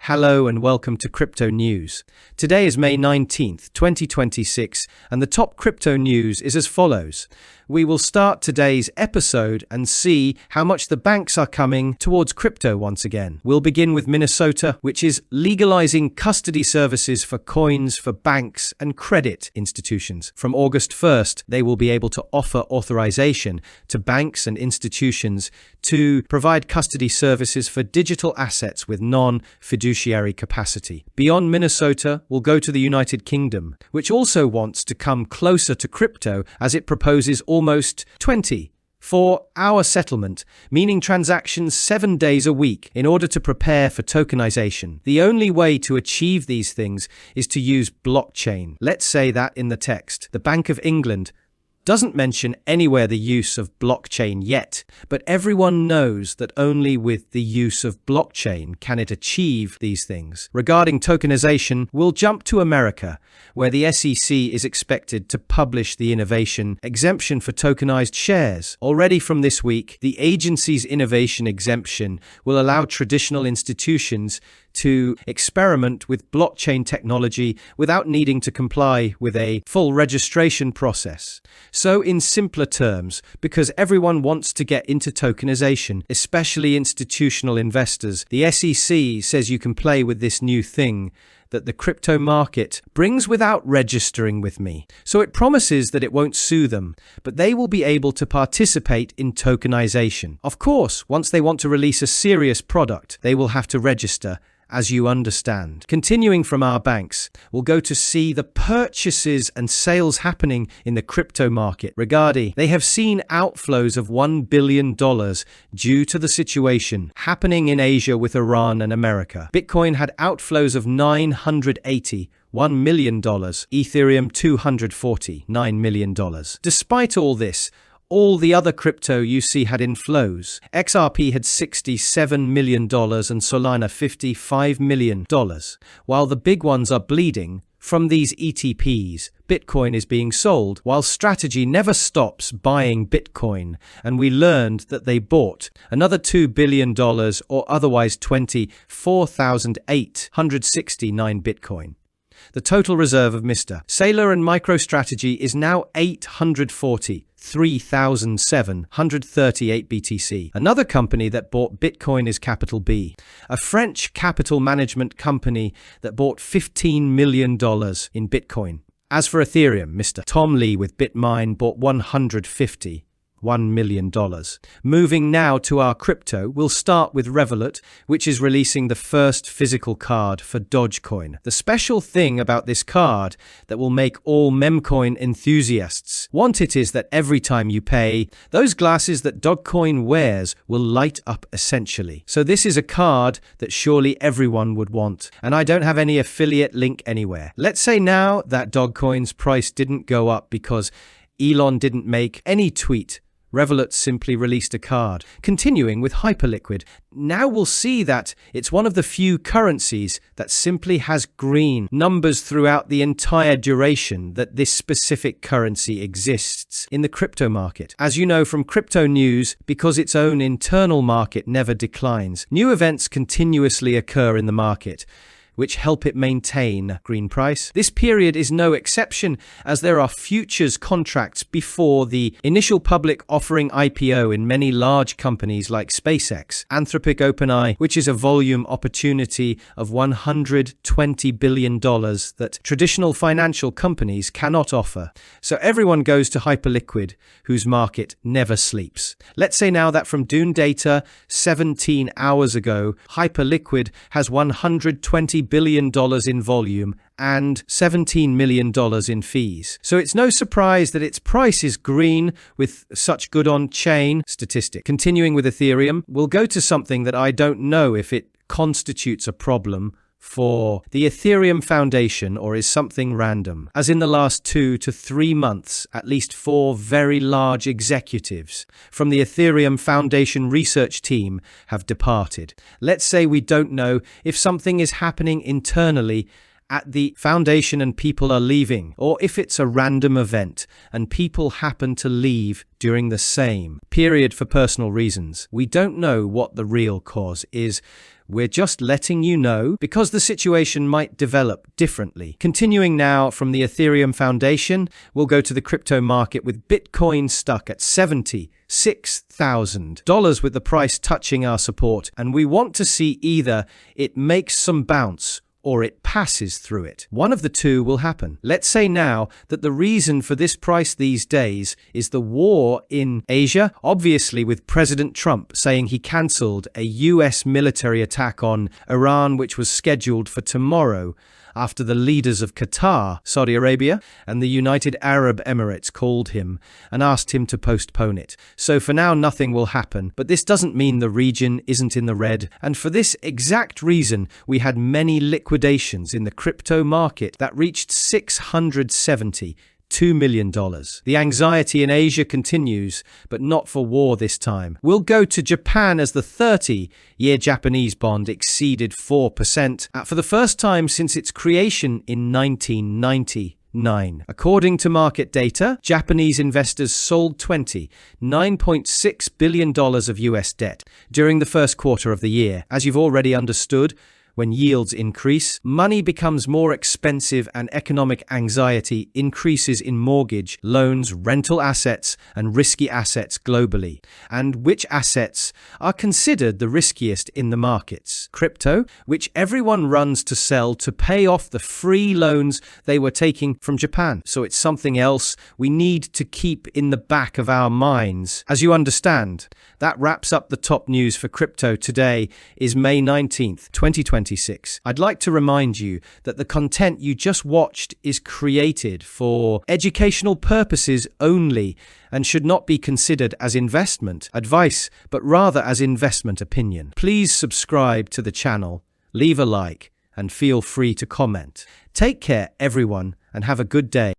Hello and welcome to Crypto News. Today is May 19th, 2026, and the top crypto news is as follows. We will start today's episode and see how much the banks are coming towards crypto once again. We'll begin with Minnesota, which is legalizing custody services for coins for banks and credit institutions. From August 1st, they will be able to offer authorization to banks and institutions to provide custody services for digital assets with non-fiduciary capacity. Beyond Minnesota, we'll go to the United Kingdom, which also wants to come closer to crypto as it proposes almost 24-hour settlement, meaning transactions 7 days a week in order to prepare for tokenization. The only way to achieve these things is to use blockchain. Let's say that in the text. The Bank of England doesn't mention anywhere the use of blockchain yet, but everyone knows that only with the use of blockchain can it achieve these things. Regarding tokenization, we'll jump to America, where the SEC is expected to publish the innovation exemption for tokenized shares. Already from this week, the agency's innovation exemption will allow traditional institutions to experiment with blockchain technology without needing to comply with a full registration process. So in simpler terms, because everyone wants to get into tokenization, especially institutional investors, the SEC says you can play with this new thing that the crypto market brings without registering with me. So it promises that it won't sue them, but they will be able to participate in tokenization. Of course, once they want to release a serious product, they will have to register, as you understand. Continuing from our banks, we'll go to see the purchases and sales happening in the crypto market. Regarding, they have seen outflows of $1 billion due to the situation happening in Asia with Iran and America. Bitcoin had outflows of $981 million, Ethereum $249 million. Despite all this, all the other crypto you see had inflows. XRP had $67 million and Solana $55 million. While the big ones are bleeding, from these ETPs, Bitcoin is being sold, while strategy never stops buying Bitcoin, and we learned that they bought another $2 billion or otherwise 24,869 Bitcoin. The total reserve of Mr. Saylor and MicroStrategy is now 843,738 BTC. Another company that bought Bitcoin is Capital B, a French capital management company that bought $15 million in Bitcoin. As for Ethereum, Mr. Tom Lee with BitMine bought $151 million. Moving now to our crypto, we'll start with Revolut, which is releasing the first physical card for Dogecoin. The special thing about this card that will make all memcoin enthusiasts want it is that every time you pay, those glasses that Dogecoin wears will light up essentially. So this is a card that surely everyone would want, and I don't have any affiliate link anywhere. Let's say now that Dogecoin's price didn't go up because Elon didn't make any tweet. Revolut simply released a card. Continuing with Hyperliquid, now we'll see that it's one of the few currencies that simply has green numbers throughout the entire duration that this specific currency exists in the crypto market. As you know from Crypto News, because its own internal market never declines, new events continuously occur in the market, which help it maintain green price. This period is no exception, as there are futures contracts before the initial public offering IPO in many large companies like SpaceX, Anthropic OpenAI, which is a volume opportunity of $120 billion that traditional financial companies cannot offer. So everyone goes to Hyperliquid, whose market never sleeps. Let's say now that from Dune data 17 hours ago, Hyperliquid has $120 billion in volume and $17 million in fees. So it's no surprise that its price is green with such good on-chain statistic. Continuing with Ethereum, we'll go to something that I don't know if it constitutes a problem for the Ethereum Foundation or is something random. As in the last 2 to 3 months, at least 4 very large executives from the Ethereum Foundation research team have departed. Let's say we don't know if something is happening internally at the foundation and people are leaving, or if it's a random event and people happen to leave during the same period for personal reasons. We don't know what the real cause is. We're just letting you know because the situation might develop differently. Continuing now from the Ethereum Foundation, we'll go to the crypto market with Bitcoin stuck at $76,000 with the price touching our support, and we want to see either it makes some bounce or it passes through it. One of the two will happen. Let's say now that the reason for this price these days is the war in Asia, obviously with President Trump saying he cancelled a US military attack on Iran, which was scheduled for tomorrow, after the leaders of Qatar, Saudi Arabia, and the United Arab Emirates called him and asked him to postpone it. So for now, nothing will happen, but this doesn't mean the region isn't in the red. And for this exact reason, we had many liquidations in the crypto market that reached $672 million. The anxiety in Asia continues, but not for war this time. We'll go to Japan as the 30-year Japanese bond exceeded 4% for the first time since its creation in 1999. According to market data, Japanese investors sold $29.6 billion of US debt during the first quarter of the year. As you've already understood, when yields increase, money becomes more expensive and economic anxiety increases in mortgage, loans, rental assets, and risky assets globally. And which assets are considered the riskiest in the markets? Crypto, which everyone runs to sell to pay off the free loans they were taking from Japan. So it's something else we need to keep in the back of our minds. As you understand, that wraps up the top news for crypto. Today is May 19th, 2026. I'd like to remind you that the content you just watched is created for educational purposes only and should not be considered as investment advice, but rather as investment opinion. Please subscribe to the channel, leave a like, and feel free to comment. Take care, everyone, and have a good day.